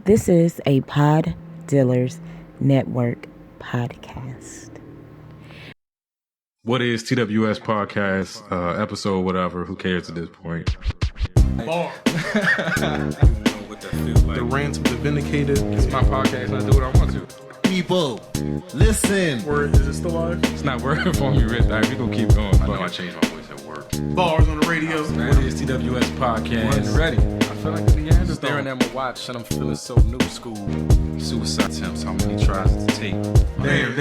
This is a Pod Dealers Network podcast. What is TWS podcast, episode, whatever, who cares at this point? Bar. The Rant of the Vindicated. It's my podcast and I do what I want to. People, listen. Word, is it still live? It's not working for me, Rich. We're going to keep going. I know I changed my voice at work. Bars on the radio. What is TWS podcast? Ready. I feel like the end is Staring done. at my watch and I'm feeling so new school. Suicide attempts, how many tries to take? They ain't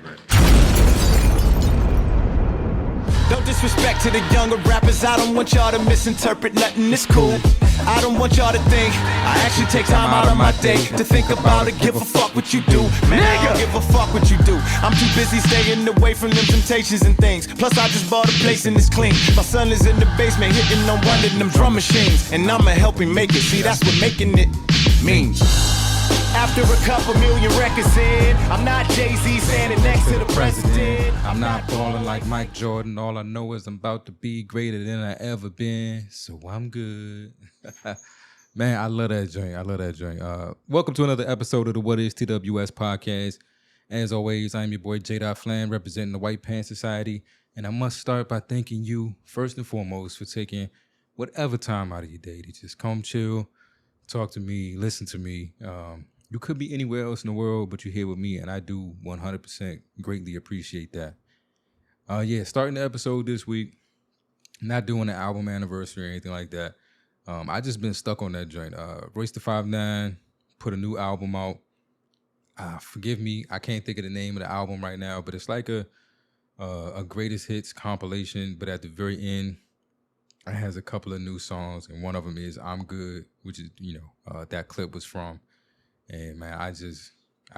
ready. No disrespect to the younger rappers, I don't want y'all to misinterpret nothing, it's cool. I don't want y'all to think I actually take time out of my day to think about it, give a fuck what you do. Man, I don't give a fuck what you do. I'm too busy staying away from them temptations and things. Plus I just bought a place and it's clean. My son is in the basement hitting on one of them drum machines, and I'ma help him make it, see that's what making it means. After a couple million records in, I'm not Jay-Z standing next to the president. I'm not balling like Mike Jordan. All I know is I'm about to be greater than I ever been. So I'm good. Man, I love that joint. Welcome to another episode of the What is TWS podcast. As always, I'm your boy J. Flan, representing the White Pants Society. And I must start by thanking you, first and foremost, for taking whatever time out of your day to just come chill, talk to me, listen to me. You could be anywhere else in the world, but you're here with me, and I do 100% greatly appreciate that. Starting the episode this week, not doing an album anniversary or anything like that. I just been stuck on that joint. Royce da 5'9" put a new album out. Forgive me, I can't think of the name of the album right now, but it's like a greatest hits compilation, but at the very end, it has a couple of new songs, and one of them is I'm Good, which is, that clip was from. And man, I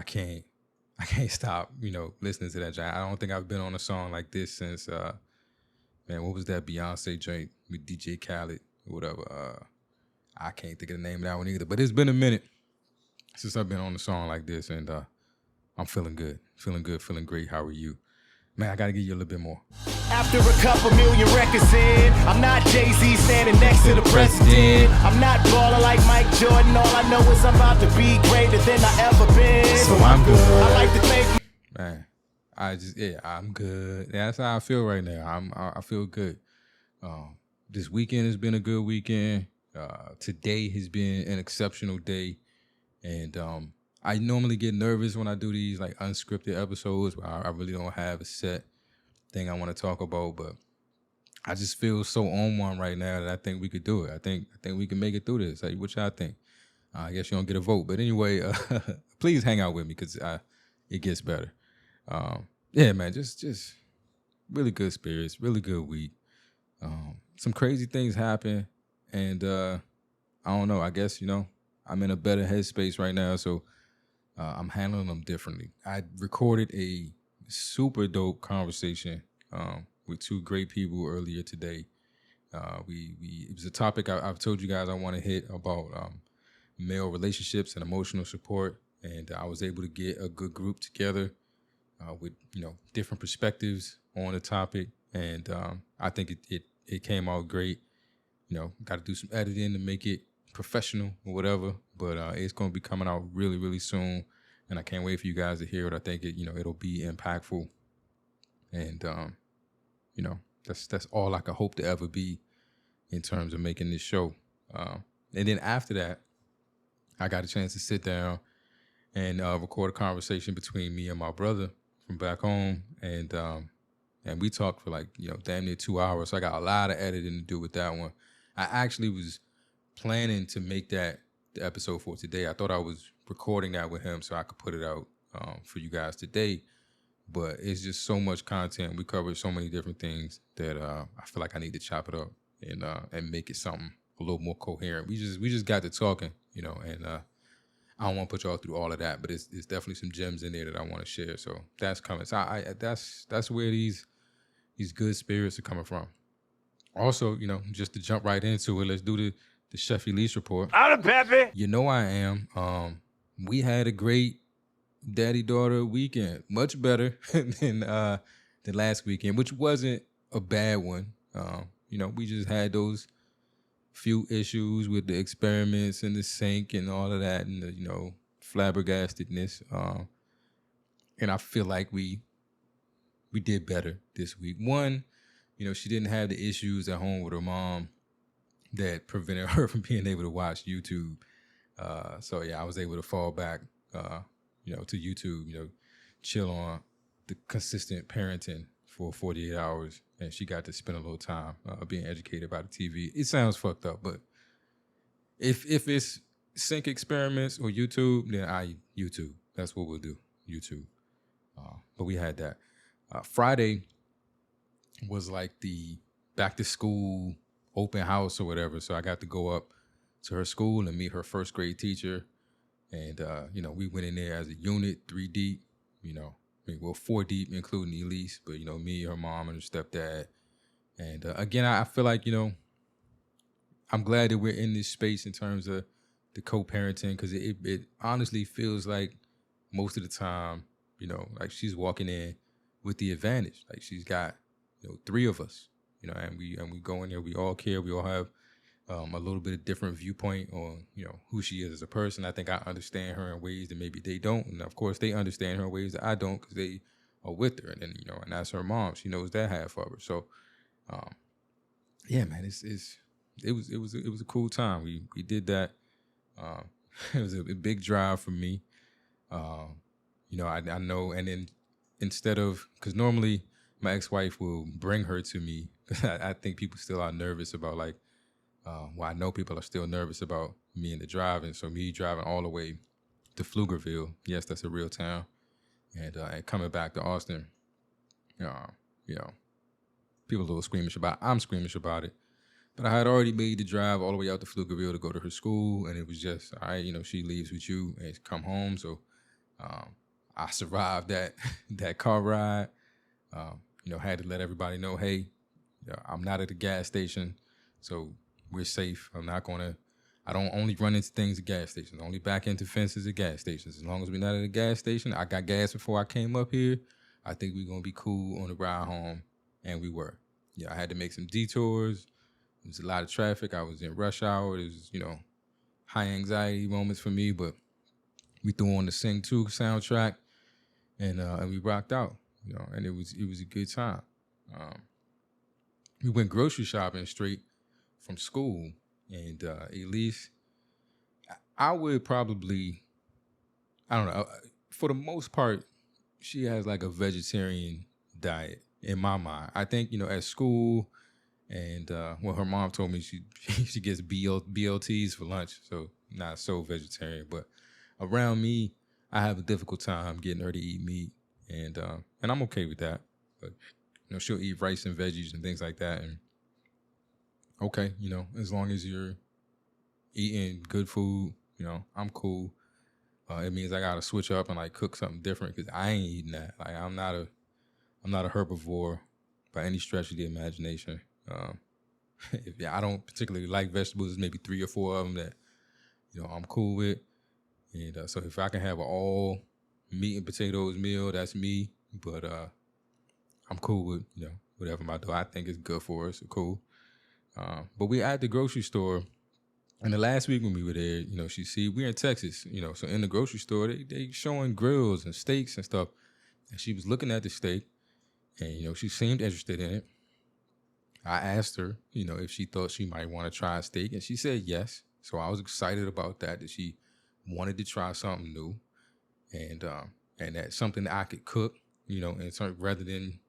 can't stop, listening to that joint. I don't think I've been on a song like this since, what was that Beyonce joint with DJ Khaled or whatever? I can't think of the name of that one either. But it's been a minute since I've been on a song like this, and I'm feeling good, feeling great. How are you? Man, I gotta give you a little bit more. After a couple million records in, I'm not Jay-Z standing next to the president. I'm not balling like Mike Jordan. All I know is I'm about to be greater than I ever been. So I'm good. I like to thank. Man, I'm good. That's how I feel right now. I feel good. This weekend has been a good weekend. Today has been an exceptional day, and I normally get nervous when I do these like unscripted episodes where I really don't have a set thing I want to talk about, but I just feel so on one right now that I think we could do it. I think we can make it through this. Like, what y'all think? I guess you don't get a vote, but anyway, please hang out with me because it gets better. Man, just really good spirits, really good week. Some crazy things happen, and I don't know. I guess I'm in a better headspace right now, so. I'm handling them differently. I recorded a super dope conversation with two great people earlier today. It was a topic I've told you guys I want to hit about male relationships and emotional support, and I was able to get a good group together with different perspectives on the topic, and I think it came out great. Got to do some editing to make it professional or whatever, but it's going to be coming out really, really soon, and I can't wait for you guys to hear it. I think it'll be impactful, and that's all I could hope to ever be in terms of making this show. And then after that, I got a chance to sit down and record a conversation between me and my brother from back home, and we talked for like damn near 2 hours. So I got a lot of editing to do with that one. I actually was planning to make that the episode for today. I thought I was recording that with him so I could put it out for you guys today, but it's just so much content. We covered so many different things that I feel like I need to chop it up and make it something a little more coherent. We just got to talking, and I don't want to put y'all through all of that, but it's definitely some gems in there that I want to share. So that's coming. So that's where these good spirits are coming from. Also, just to jump right into it, let's do the Chef Elise report. Out of Pepe. You know I am. We had a great daddy-daughter weekend. Much better than last weekend, which wasn't a bad one. We just had those few issues with the experiments and the sink and all of that, and the, flabbergastedness. And I feel like we did better this week. One, she didn't have the issues at home with her mom that prevented her from being able to watch YouTube. So yeah, I was able to fall back, to YouTube, chill on the consistent parenting for 48 hours. And she got to spend a little time being educated by the TV. It sounds fucked up, but if it's sync experiments or YouTube, then YouTube. That's what we'll do, YouTube. But we had that. Friday was like the back to school open house or whatever. So I got to go up to her school and meet her first grade teacher. And, we went in there as a unit, 3 deep, 4 deep, including Elise, but, me, her mom, and her stepdad. And again, I feel like, I'm glad that we're in this space in terms of the co-parenting, because it honestly feels like most of the time, like she's walking in with the advantage. Like she's got, 3 of us, and we go in there, we all care, we all have a little bit of different viewpoint on, who she is as a person. I think I understand her in ways that maybe they don't. And of course they understand her in ways that I don't, because they are with her. And then, and that's her mom. She knows that half of her. So, yeah, man, it was a cool time. We did that. It was a big drive for me. I know. And then instead of, because normally my ex-wife will bring her to me. I think people still are nervous about I know people are still nervous about me in the driving. So me driving all the way to Pflugerville. Yes, that's a real town. And coming back to Austin, people a little squeamish about it. I'm squeamish about it. But I had already made the drive all the way out to Pflugerville to go to her school. And it was just, all right, she leaves with you and come home. So I survived that car ride. Had to let everybody know, hey, I'm not at the gas station. So we're safe. I don't only run into things at gas stations. I only back into fences at gas stations. As long as we're not at a gas station, I got gas before I came up here. I think we're going to be cool on the ride home. And we were. Yeah, I had to make some detours. There was a lot of traffic. I was in rush hour. It was, high anxiety moments for me. But we threw on the Sing 2 soundtrack and we rocked out, and it was a good time. We went grocery shopping straight from school, and Elise, I would probably, I don't know, for the most part, she has like a vegetarian diet in my mind. I think, at school, and her mom told me she gets BLTs for lunch, so not so vegetarian, but around me, I have a difficult time getting her to eat meat, and I'm okay with that. But she'll eat rice and veggies and things like that, and okay, as long as you're eating good food, I'm cool. It means I gotta switch up and like cook something different, because I ain't eating that. Like I'm not a herbivore by any stretch of the imagination. I don't particularly like vegetables. There's maybe 3 or 4 of them that I'm cool with. And so if I can have an all meat and potatoes meal, that's me. But I'm cool with, whatever my daughter I think is good for us. So cool. But we at the grocery store, and the last week when we were there, we're in Texas, so in the grocery store, they showing grills and steaks and stuff. And she was looking at the steak, and, she seemed interested in it. I asked her, if she thought she might want to try a steak, and she said yes. So I was excited about that she wanted to try something new, and that's something that I could cook, and rather than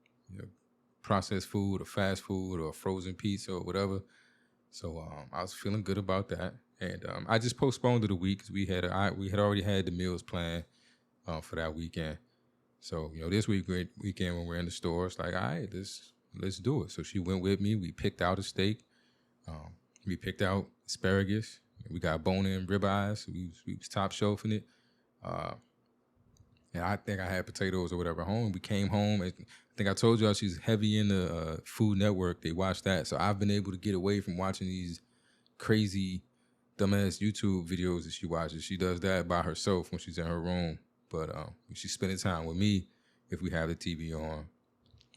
processed food or fast food or frozen pizza or whatever. So I was feeling good about that, and I just postponed it a week because we had already had the meals planned for that weekend. So this weekend when we're in the store, it's like, all right, let's do it. So she went with me. We picked out a steak. We picked out asparagus. We got bone-in ribeyes. We was top shelfing it. And I think I had potatoes or whatever home. We came home. I think I told y'all she's heavy in the Food Network. They watch that. So I've been able to get away from watching these crazy, dumbass YouTube videos that she watches. She does that by herself when she's in her room. But when she's spending time with me, if we have the TV on,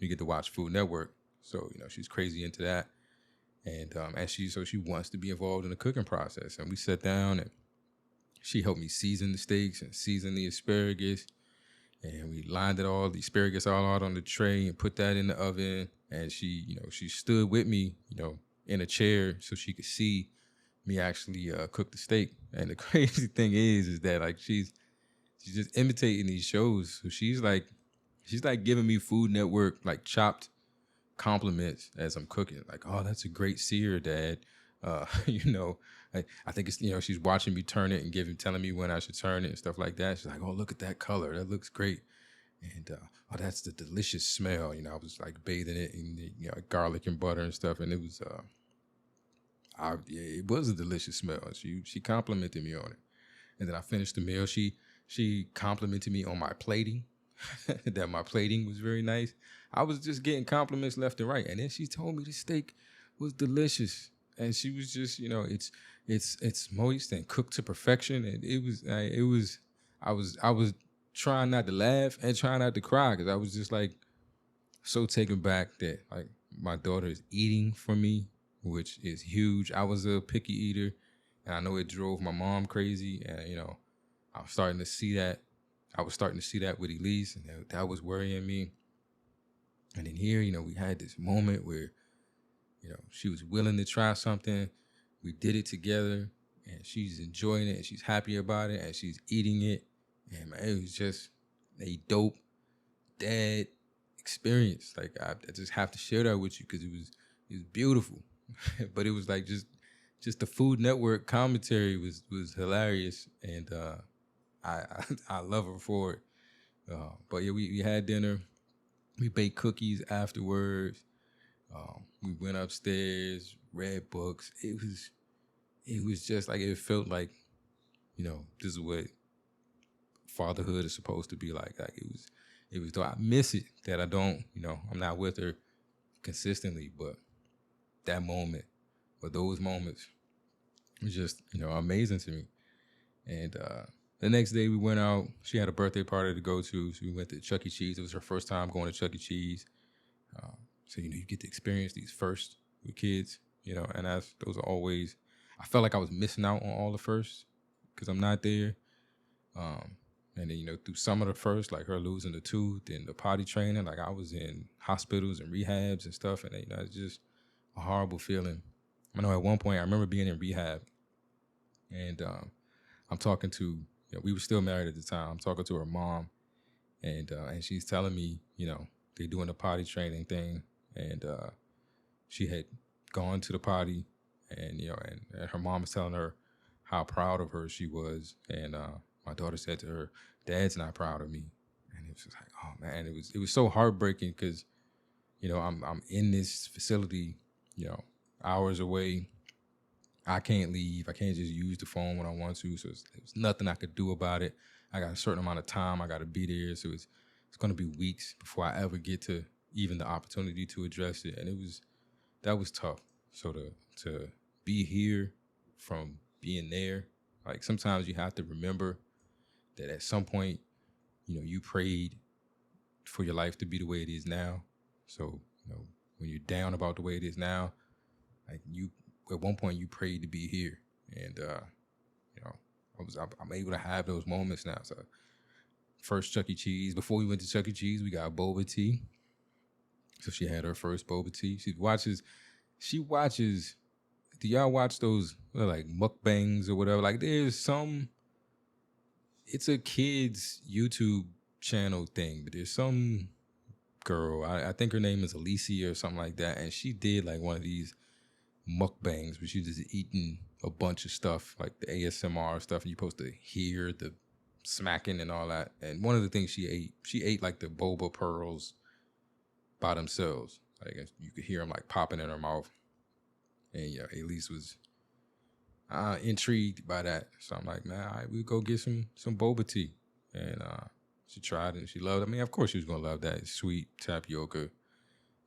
we get to watch Food Network. So, she's crazy into that. And she wants to be involved in the cooking process. And we sat down and she helped me season the steaks and season the asparagus. And we lined the asparagus all out on the tray and put that in the oven. And she stood with me, in a chair so she could see me actually cook the steak. And the crazy thing is that like she's just imitating these shows. So she's like giving me Food Network like chopped compliments as I'm cooking. Like, oh, that's a great sear, Dad. I think it's she's watching me turn it and telling me when I should turn it and stuff like that. She's like, oh, look at that color, that looks great. And oh, that's the delicious smell. I was like bathing it in garlic and butter and stuff, and it was it was a delicious smell. She complimented me on it, and then I finished the meal. She complimented me on my plating, that my plating was very nice. I was just getting compliments left and right, and then she told me the steak was delicious, and she was just it's moist and cooked to perfection, and I was trying not to laugh and trying not to cry because I was just like so taken back that like my daughter is eating for me, which is huge. I was a picky eater, and I know it drove my mom crazy, and I was starting to see that. I was starting to see that with Elise, and that was worrying me. And then here, we had this moment where, she was willing to try something. We did it together, and she's enjoying it, and she's happy about it, and she's eating it. And man, it was just a dope dad experience. Like I just have to share that with you because it was beautiful. But it was like just the Food Network commentary was hilarious, and I love her for it. But yeah, we had dinner. We baked cookies afterwards. We went upstairs, read books. It was just like it felt like, this is what fatherhood is supposed to be like. Like it was though I miss it that I don't, I'm not with her consistently, but that moment or those moments was just, amazing to me. And the next day we went out. She had a birthday party to go to, so we went to Chuck E. Cheese. It was her first time going to Chuck E. Cheese. So, you get to experience these firsts with kids, and those are always, I felt like I was missing out on all the firsts because I'm not there. And then, through some of the first, like her losing the tooth and the potty training, like I was in hospitals and rehabs and stuff. And, it's just a horrible feeling. I know at one point I remember being in rehab and I'm talking to, we were still married at the time. I'm talking to her mom and she's telling me, they're doing the potty training thing. And she had gone to the potty and, and her mom was telling her how proud of her she was. And my daughter said to her, Dad's not proud of me. And it was just like, oh man, it was so heartbreaking because, I'm in this facility, hours away. I can't leave. I can't just use the phone when I want to. So there's nothing I could do about it. I got a certain amount of time. I got to be there. So it's going to be weeks before I ever get to even the opportunity to address it. And that was tough. So to be here from being there, like sometimes you have to remember that at some point, you prayed for your life to be the way it is now. So, when you're down about the way it is now, like at one point you prayed to be here. And, I'm able to have those moments now. So first Chuck E. Cheese, before we went to Chuck E. Cheese, we got boba tea. So she had her first boba tea. She watches, do y'all watch those like mukbangs or whatever? Like it's a kid's YouTube channel thing, but there's some girl, I think her name is Alicia or something like that, and she did like one of these mukbangs where she's just eating a bunch of stuff, like the ASMR stuff, and you're supposed to hear the smacking and all that. And one of the things she ate like the boba pearls by themselves. Like you could hear them like popping in her mouth. And yeah, Elise was intrigued by that. So I'm like, man, all right, we'll go get some boba tea. And she tried it and she loved it. I mean, of course she was going to love that sweet tapioca.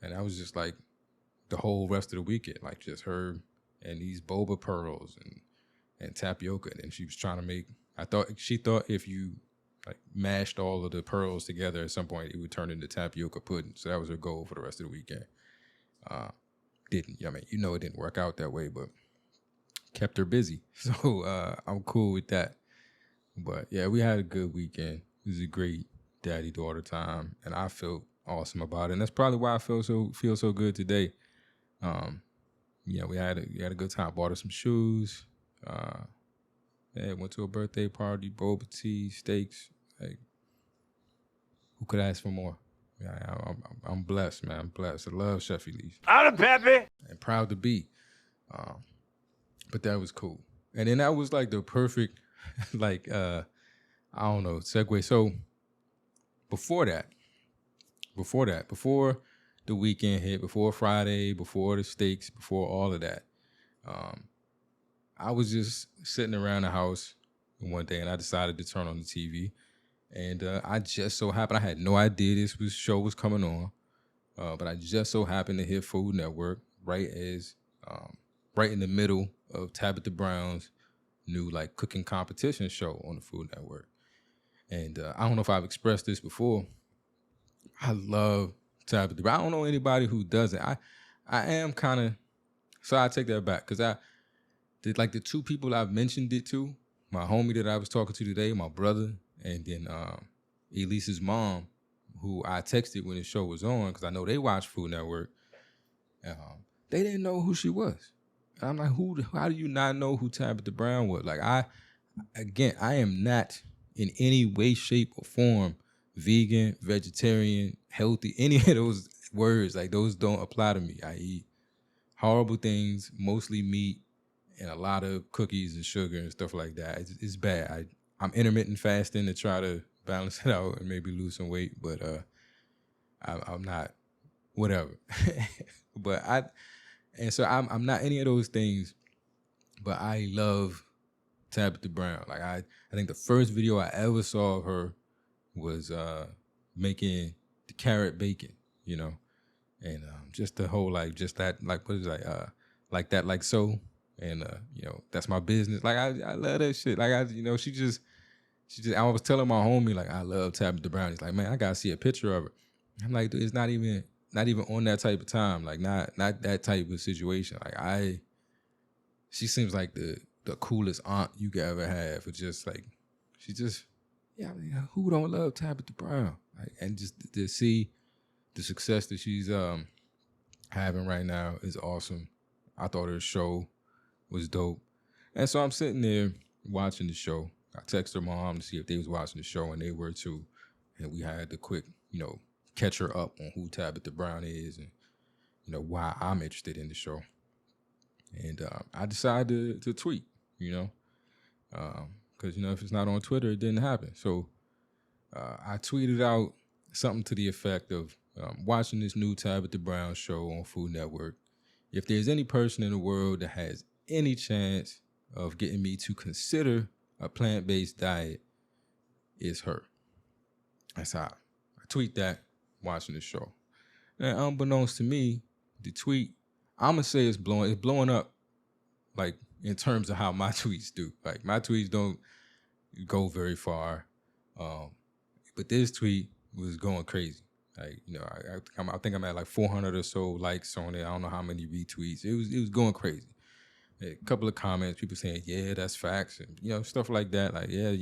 And I was just like the whole rest of the weekend, like just her and these boba pearls and tapioca. And she was trying to make, she thought if you like mashed all of the pearls together at some point, it would turn into tapioca pudding. So that was her goal for the rest of the weekend. didn't. I mean, it didn't work out that way, but kept her busy. So I'm cool with that. But yeah, we had a good weekend. It was a great daddy-daughter time, and I felt awesome about it. And that's probably why I feel so good today. We had a good time. Bought her some shoes. Went to a birthday party, boba tea, steaks. Like, who could ask for more? Yeah, I'm blessed, man. I'm blessed. I love Chef Elise. I'm Peppy. And proud to be. But that was cool. And then that was like the perfect, like, I don't know, segue. So before the weekend hit, before Friday, before the steaks, before all of that, I was just sitting around the house one day and I decided to turn on the TV. And I just so happened, I had no idea this show was coming on, but I just so happened to hit Food Network right in the middle of Tabitha Brown's new like cooking competition show on the Food Network. And I don't know if I've expressed this before. I love Tabitha Brown. I don't know anybody who doesn't. I am kind of, so I take that back because the two people I've mentioned it to, my homie that I was talking to today, my brother, and then Elise's mom, who I texted when the show was on because I know they watch Food Network. They didn't know who she was. And I'm like, how do you not know who Tabitha Brown was? Like, I am not in any way, shape, or form vegan, vegetarian, healthy, any of those words. Like, those don't apply to me. I eat horrible things, mostly meat, and a lot of cookies and sugar and stuff like that. It's bad. I'm intermittent fasting to try to balance it out and maybe lose some weight, but I'm not, whatever. But I'm not any of those things, but I love Tabitha Brown. Like I think the first video I ever saw of her was making the carrot bacon, and just the whole what is it, like that, like so. And that's my business. Like I love that shit. Like she just I was telling my homie like I love Tabitha Brown. He's like, man, I gotta see a picture of her. I'm like, dude, it's not even on that type of time. Like not that type of situation. Like she seems like the coolest aunt you could ever have. For just like she just who don't love Tabitha Brown? Like, and just to see the success that she's having right now is awesome. I thought her show was dope. And so I'm sitting there watching the show. I texted her mom to see if they was watching the show, and they were too. And we had the quick, catch her up on who Tabitha Brown is and, why I'm interested in the show. And I decided to tweet, because, if it's not on Twitter, it didn't happen. So I tweeted out something to the effect of watching this new Tabitha Brown show on Food Network. If there's any person in the world that has any chance of getting me to consider a plant-based diet, it's her. That's how I tweet that watching the show. And unbeknownst to me, the tweet, I'm gonna say it's blowing up, like in terms of how my tweets do. Like my tweets don't go very far, but this tweet was going crazy. Like I think I'm at like 400 or so likes on it. I don't know how many retweets. It was going crazy. A couple of comments, people saying, yeah, that's facts, and stuff like that. Like, yeah,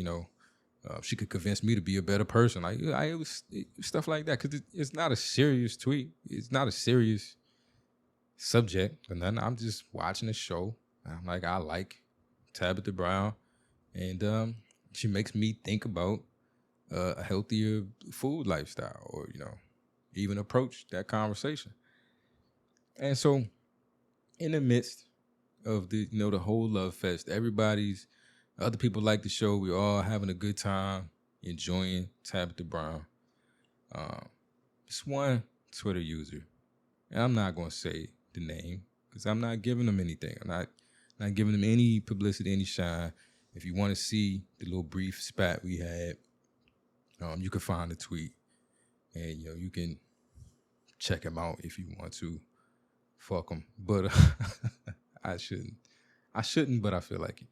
she could convince me to be a better person. Like, it was stuff like that because it's not a serious tweet. It's not a serious subject or nothing. I'm just watching the show. I'm like, I like Tabitha Brown, and she makes me think about a healthier food lifestyle, or even approach that conversation. And so, in the midst of the the whole love fest, other people like the show. We're all having a good time, enjoying Tabitha Brown. This one Twitter user, and I'm not gonna say the name because I'm not giving them anything. I'm not giving them any publicity, any shine. If you want to see the little brief spat we had, you can find the tweet, and you can check him out if you want to. Fuck him, but I shouldn't, but I feel like it.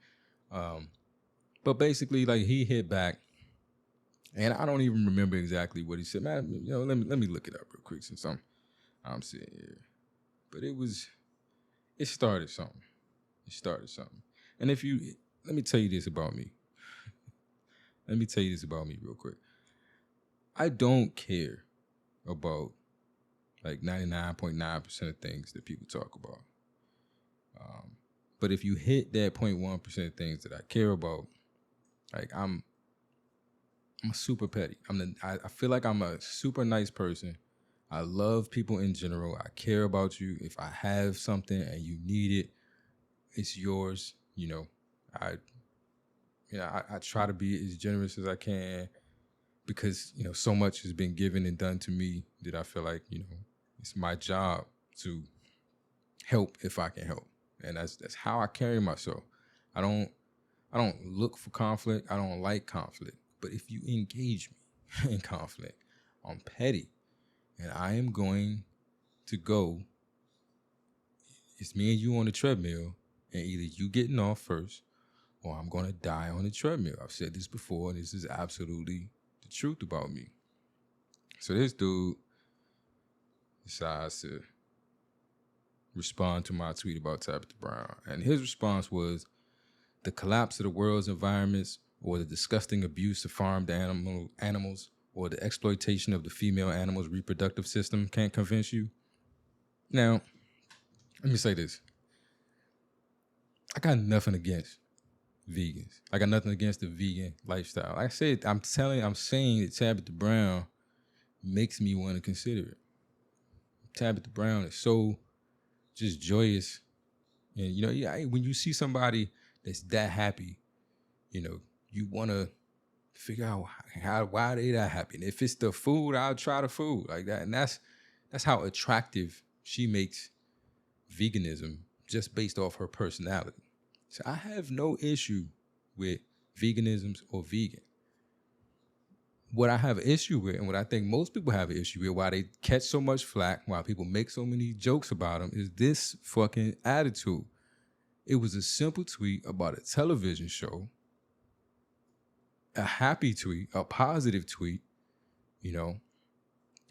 But basically, like, he hit back, and I don't even remember exactly what he said. Man, let me look it up real quick since I'm sitting here. But it was it started something. And let me tell you this about me. Let me tell you this about me real quick. I don't care about like 99.9% of things that people talk about. But if you hit that 0.1% of things that I care about, like I'm super petty. I feel like I'm a super nice person. I love people in general. I care about you. If I have something and you need it, it's yours. I try to be as generous as I can because, so much has been given and done to me that I feel like, it's my job to help if I can help. And that's how I carry myself. I don't look for conflict. I don't like conflict. But if you engage me in conflict, I'm petty. And I am going to go, it's me and you on the treadmill, and either you getting off first or I'm going to die on the treadmill. I've said this before, and this is absolutely the truth about me. So this dude decides to respond to my tweet about Tabitha Brown. And his response was, the collapse of the world's environments or the disgusting abuse of farmed animals or the exploitation of the female animal's reproductive system can't convince you. Now, let me say this. I got nothing against vegans. I got nothing against the vegan lifestyle. Like I said, I'm saying that Tabitha Brown makes me want to consider it. Tabitha Brown is so just joyous. And, when you see somebody that's that happy, you want to figure out why they that happy. And if it's the food, I'll try the food like that. And that's how attractive she makes veganism just based off her personality. So I have no issue with veganisms or vegan. What I have an issue with, and what I think most people have an issue with, why they catch so much flack, why people make so many jokes about them, is this fucking attitude. It was a simple tweet about a television show, a happy tweet, a positive tweet, and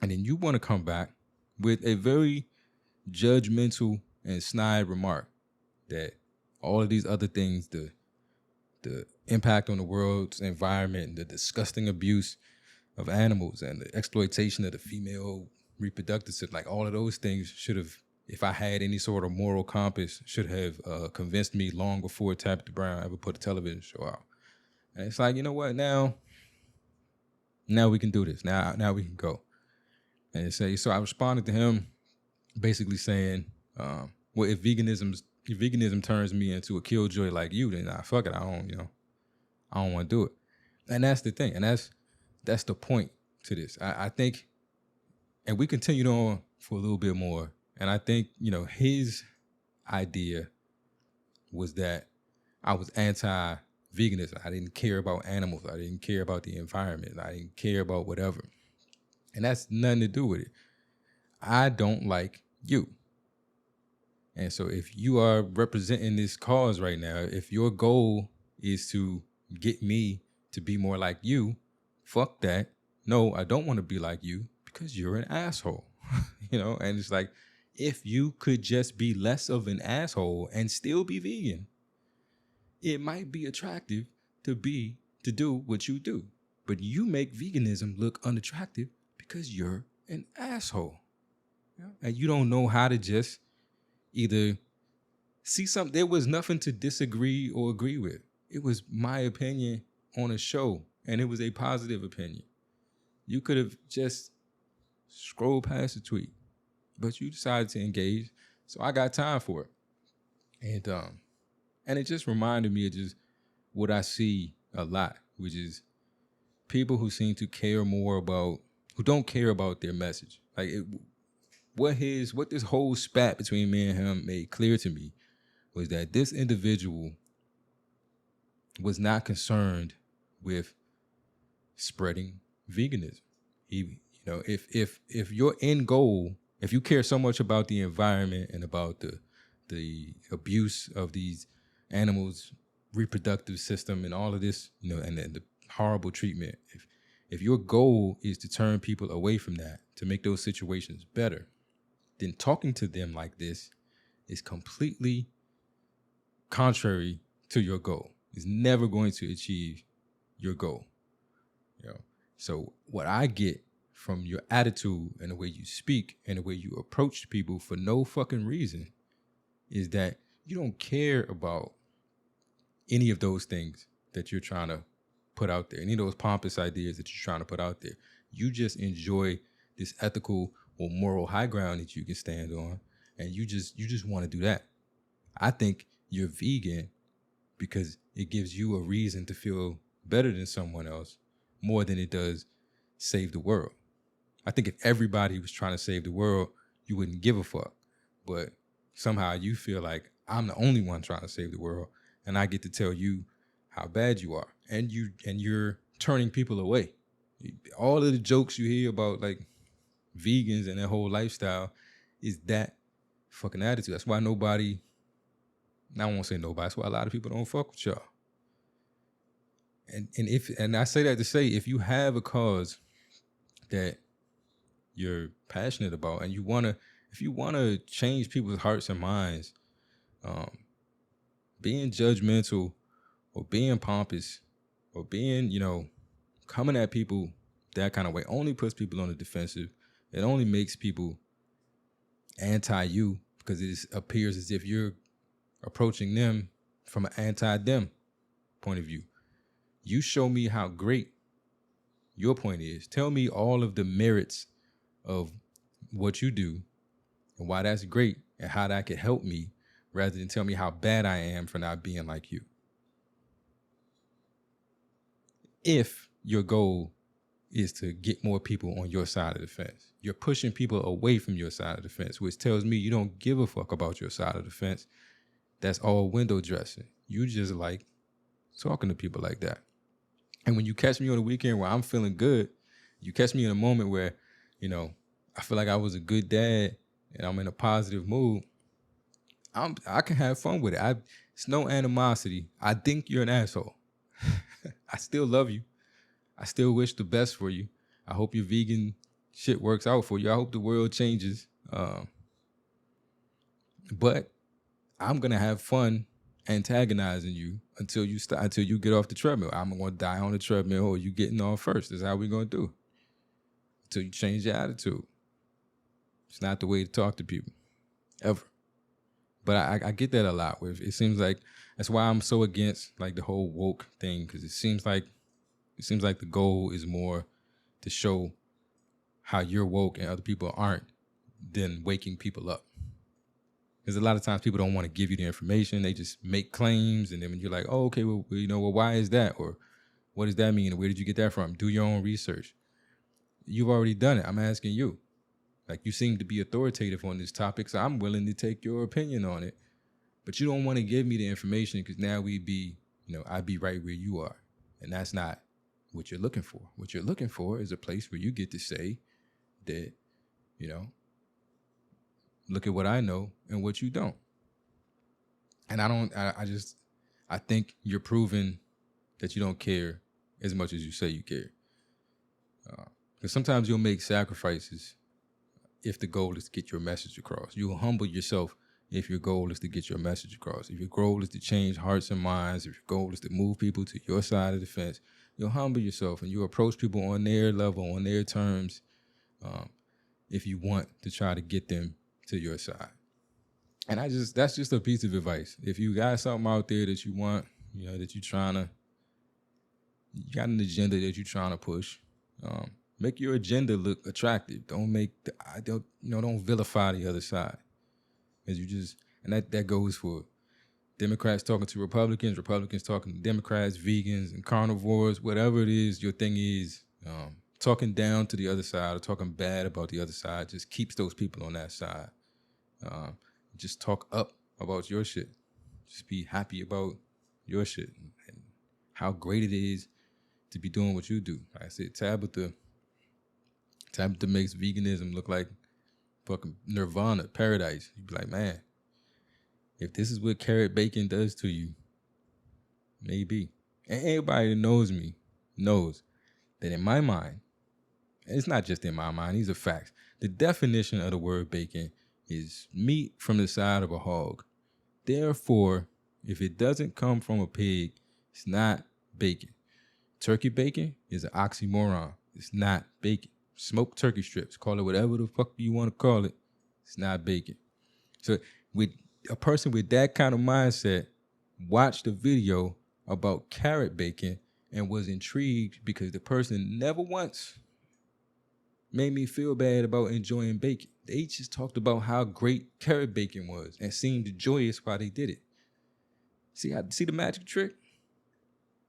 then you want to come back with a very judgmental and snide remark that all of these other things, the impact on the world's environment, the disgusting abuse of animals and the exploitation of the female reproductive system, like all of those things should have, if I had any sort of moral compass, should have convinced me long before Tabitha Brown ever put a television show out. And it's like, you know what? Now we can do this. Now we can go. And so I responded to him basically saying, well, if veganism turns me into a killjoy like you, then fuck it. I don't want to do it. And that's the thing. And that's the point to this. I think, and we continued on for a little bit more. And I think, his idea was that I was anti-veganism. I didn't care about animals. I didn't care about the environment. I didn't care about whatever. And that's nothing to do with it. I don't like you. And so if you are representing this cause right now, if your goal is to get me to be more like you, fuck that. No, I don't want to be like you because you're an asshole. And it's like, if you could just be less of an asshole and still be vegan, it might be attractive to do what you do. But you make veganism look unattractive because you're an asshole. And you don't know how to just either see something. There was nothing to disagree or agree with. It was my opinion on a show, and it was a positive opinion. You could have just scrolled past the tweet, but you decided to engage, so I got time for it. And it just reminded me of just what I see a lot, which is people who seem to care more about, who don't care about their message. Like what this whole spat between me and him made clear to me was that this individual was not concerned with spreading veganism. If your end goal, if you care so much about the environment and about the abuse of these animals' reproductive system and all of this, and the horrible treatment, if your goal is to turn people away from that, to make those situations better, then talking to them like this is completely contrary to your goal. It's never going to achieve your goal. So what I get from your attitude and the way you speak and the way you approach people for no fucking reason is that you don't care about any of those things that you're trying to put out there, any of those pompous ideas that you're trying to put out there. You just enjoy this ethical or moral high ground that you can stand on, and you just want to do that. I think you're vegan because it gives you a reason to feel better than someone else more than it does save the world. I think if everybody was trying to save the world, you wouldn't give a fuck. But somehow you feel like I'm the only one trying to save the world, and I get to tell you how bad you are, and you're turning people away. All of the jokes you hear about like vegans and their whole lifestyle is that fucking attitude. That's why I won't say nobody. That's why a lot of people don't fuck with y'all. And I say that to say, if you have a cause that you're passionate about and if you wanna change people's hearts and minds, being judgmental or being pompous or being, coming at people that kind of way only puts people on the defensive. It only makes people anti-you because it appears as if you're approaching them from an anti-them point of view. You show me how great your point is. Tell me all of the merits of what you do and why that's great and how that could help me, rather than tell me how bad I am for not being like you. If your goal is to get more people on your side of the fence, you're pushing people away from your side of the fence, which tells me you don't give a fuck about your side of the fence. That's all window dressing. You just like talking to people like that. And when you catch me on the weekend where I'm feeling good, you catch me in a moment where, I feel like I was a good dad and I'm in a positive mood, I can have fun with it. It's no animosity. I think you're an asshole. I still love you. I still wish the best for you. I hope your vegan shit works out for you. I hope the world changes. But I'm going to have fun antagonizing you until you get off the treadmill. I'm going to die on the treadmill, or you getting off first. That's how we're going to do it. Until you change your attitude. It's not the way to talk to people, ever. But I get that a lot. It seems like that's why I'm so against like the whole woke thing, because it seems like the goal is more to show how you're woke and other people aren't than waking people up. Because a lot of times people don't want to give you the information. They just make claims, and then when you're like, oh, okay, well, why is that? Or what does that mean? Or where did you get that from? Do your own research. You've already done it. I'm asking you. Like, you seem to be authoritative on this topic, so I'm willing to take your opinion on it. But you don't want to give me the information, because now I'd be right where you are. And that's not what you're looking for. What you're looking for is a place where you get to say that, look at what I know and what you don't. And I think you're proving that you don't care as much as you say you care. Because sometimes you'll make sacrifices if the goal is to get your message across. You'll humble yourself if your goal is to get your message across. If your goal is to change hearts and minds, if your goal is to move people to your side of the fence, you'll humble yourself and you approach people on their level, on their terms, if you want to try to get them to your side. And that's just a piece of advice. If you got something out there that you want, that you got an agenda that you're trying to push, make your agenda look attractive. Don't vilify the other side. And that goes for Democrats talking to Republicans, Republicans talking to Democrats, vegans and carnivores, whatever it is your thing is, talking down to the other side or talking bad about the other side just keeps those people on that side. Just talk up about your shit. Just be happy about your shit and how great it is to be doing what you do. Like I said, Tabitha makes veganism look like fucking nirvana, paradise. You'd be like, man, if this is what carrot bacon does to you, maybe. And anybody that knows me knows that in my mind, and it's not just in my mind, these are facts, the definition of the word bacon is meat from the side of a hog. Therefore, if it doesn't come from a pig, it's not bacon. Turkey bacon is an oxymoron. It's not bacon. Smoked turkey strips, call it whatever the fuck you want to call it. It's not bacon. So with a person with that kind of mindset watched a video about carrot bacon and was intrigued because the person never once made me feel bad about enjoying bacon. They just talked about how great carrot bacon was and seemed joyous while they did it. See the magic trick?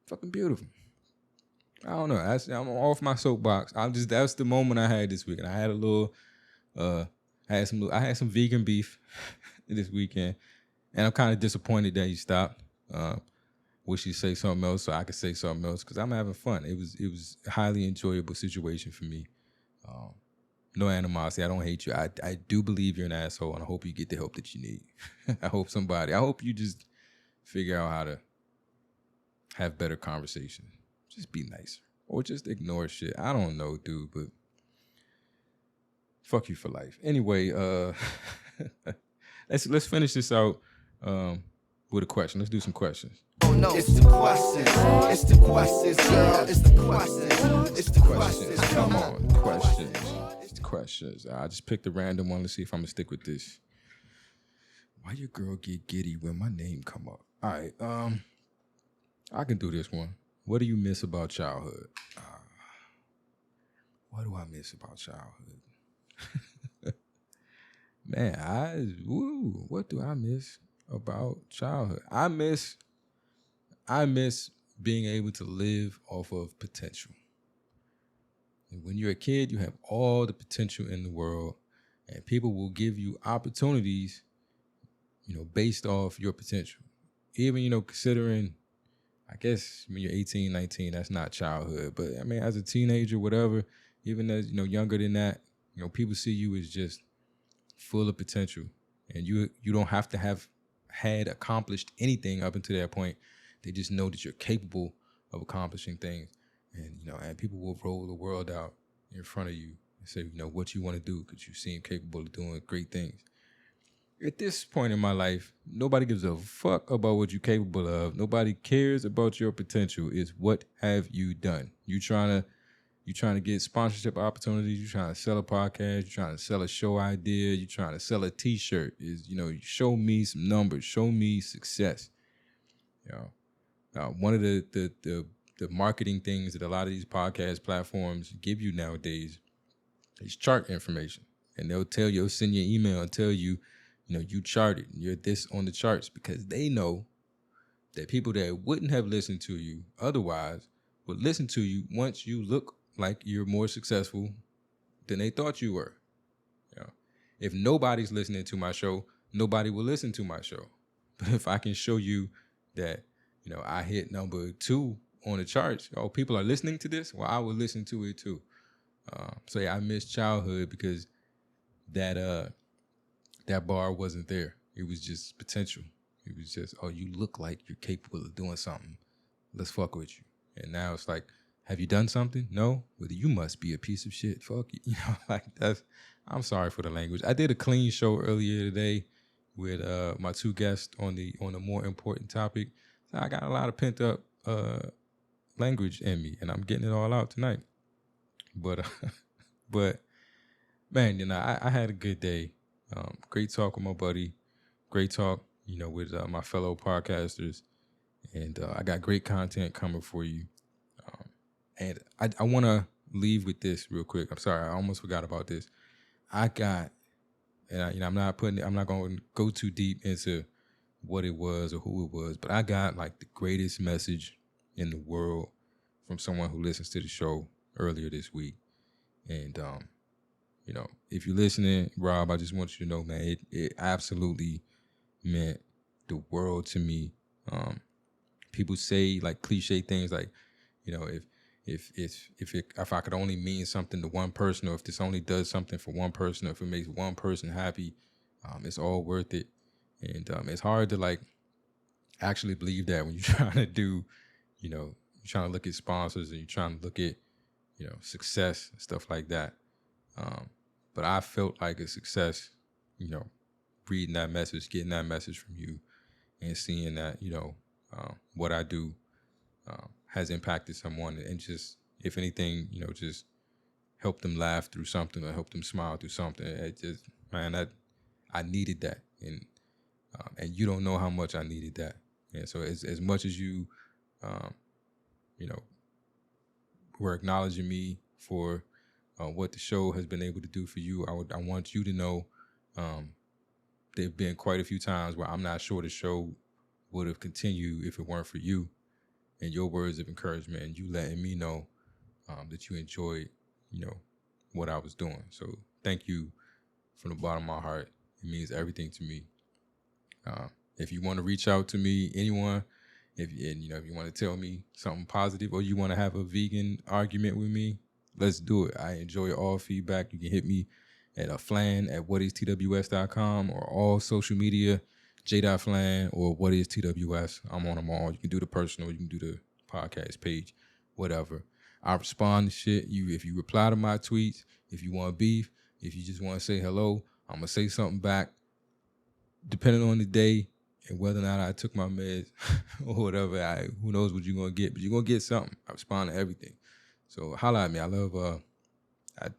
Fucking beautiful. I don't know. I'm off my soapbox. That's the moment I had this weekend. I had a little, I had some vegan beef this weekend, and I'm kind of disappointed that he stopped. Wish he'd say something else so I could say something else because I'm having fun. It was a highly enjoyable situation for me. No animosity. I don't hate you. I do believe you're an asshole, and I hope you get the help that you need. I hope you just figure out how to have better conversations. Just be nicer. Or just ignore shit. I don't know, dude, but fuck you for life. Anyway, let's finish this out with a question. Let's do some questions. Oh no, it's the questions. It's the questions, girl. It's the questions. It's the questions. Come on, questions. It's the questions. I just picked a random one. Let's see if I'm gonna stick with this. Why your girl get giddy when my name come up? All right, I can do this one. What do you miss about childhood? What do I miss about childhood? Man, what do I miss about childhood? I miss being able to live off of potential. And when you're a kid, you have all the potential in the world, and people will give you opportunities, based off your potential. Even, considering, I guess when you're 18, 19, that's not childhood. But I mean, as a teenager, whatever, even as, younger than that, people see you as just full of potential. And you don't have to have had accomplished anything up until that point. They just know that you're capable of accomplishing things. And, and people will roll the world out in front of you and say, what you want to do because you seem capable of doing great things. At this point in my life, nobody gives a fuck about what you're capable of. Nobody cares about your potential. It's what have you done? You trying to get sponsorship opportunities. You trying to sell a podcast. You trying to sell a show idea. You trying to sell a T-shirt. Show me some numbers. Show me success. One of the marketing things that a lot of these podcast platforms give you nowadays is chart information, and they'll send you an email and tell you, you charted, you're this on the charts, because they know that people that wouldn't have listened to you otherwise would listen to you once you look like you're more successful than they thought you were. If nobody's listening to my show, nobody will listen to my show. But if I can show you that, I hit number 2 on the charts, people are listening to this, well, I will listen to it too. So yeah, I miss childhood because that bar wasn't there. It was just potential. It was just, you look like you're capable of doing something. Let's fuck with you. And now it's like, have you done something? No? Well, you must be a piece of shit. Fuck you. I'm sorry for the language. I did a clean show earlier today with my 2 guests on a more important topic. So I got a lot of pent up language in me, and I'm getting it all out tonight. But man, I had a good day. Great talk with my buddy. Great talk, with my fellow podcasters. And I got great content coming for you. And I want to leave with this real quick. I'm sorry, I almost forgot about this. I'm not going to go too deep into what it was or who it was, but I got like the greatest message in the world from someone who listens to the show earlier this week. And, if you're listening, Rob, I just want you to know, man, it absolutely meant the world to me. People say like cliche things like, if I could only mean something to one person, or if this only does something for one person, or if it makes one person happy, it's all worth it. And it's hard to like actually believe that when you're trying to do, you're trying to look at sponsors and you're trying to look at, success and stuff like that. But I felt like a success, reading that message, getting that message from you, and seeing that, what I do has impacted someone, and just, if anything, just help them laugh through something or help them smile through something. It just, man, I needed that, and you don't know how much I needed that. And so as much as you, were acknowledging me for what the show has been able to do for you, I want you to know there have been quite a few times where I'm not sure the show would have continued if it weren't for you and your words of encouragement and you letting me know that you enjoyed, what I was doing. So thank you from the bottom of my heart. It means everything to me. If you want to reach out to me, anyone, if you want to tell me something positive or you want to have a vegan argument with me, let's do it. I enjoy all feedback. You can hit me at flan@whatistws.com or all social media, j.flan or whatistws. I'm on them all. You can do the personal, you can do the podcast page, whatever. I respond to shit. If you reply to my tweets, if you want beef, if you just want to say hello, I'm going to say something back. Depending on the day and whether or not I took my meds or whatever, who knows what you're going to get, but you're going to get something. I respond to everything. So holla at me. I love, I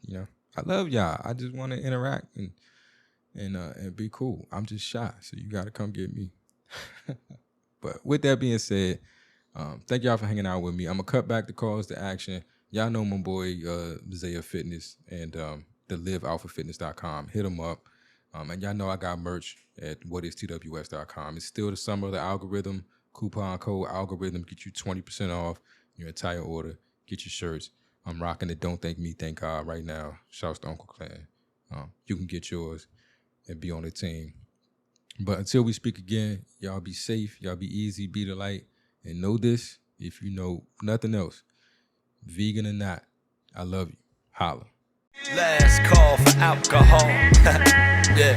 love y'all. I just want to interact and be cool. I'm just shy, so you got to come get me. But with that being said, thank y'all for hanging out with me. I'm going to cut back the calls to action. Y'all know my boy, Zaya Fitness and the livealphafitness.com. Hit them up. And y'all know I got merch at whatistws.com. It's still the summer of the algorithm. Coupon code algorithm get you 20% off your entire order. Get your shirts. I'm rocking it. Don't thank me, thank God right now. Shouts to Uncle Clan. You can get yours and be on the team. But until we speak again, y'all be safe. Y'all be easy. Be the light. And know this, if you know nothing else, vegan or not, I love you. Holla. Last call for alcohol. Yeah.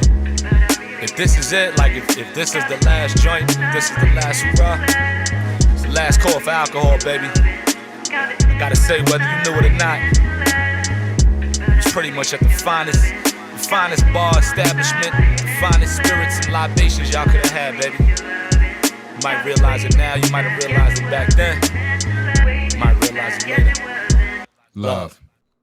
If this is it, like if this is the last joint, if this is the last hurrah, it's the last call for alcohol, baby. I gotta say, whether you knew it or not, it's pretty much at the finest bar establishment, the finest spirits and libations y'all could have had, baby. You might realize it now, you might have realized it back then. You might realize it later. Love.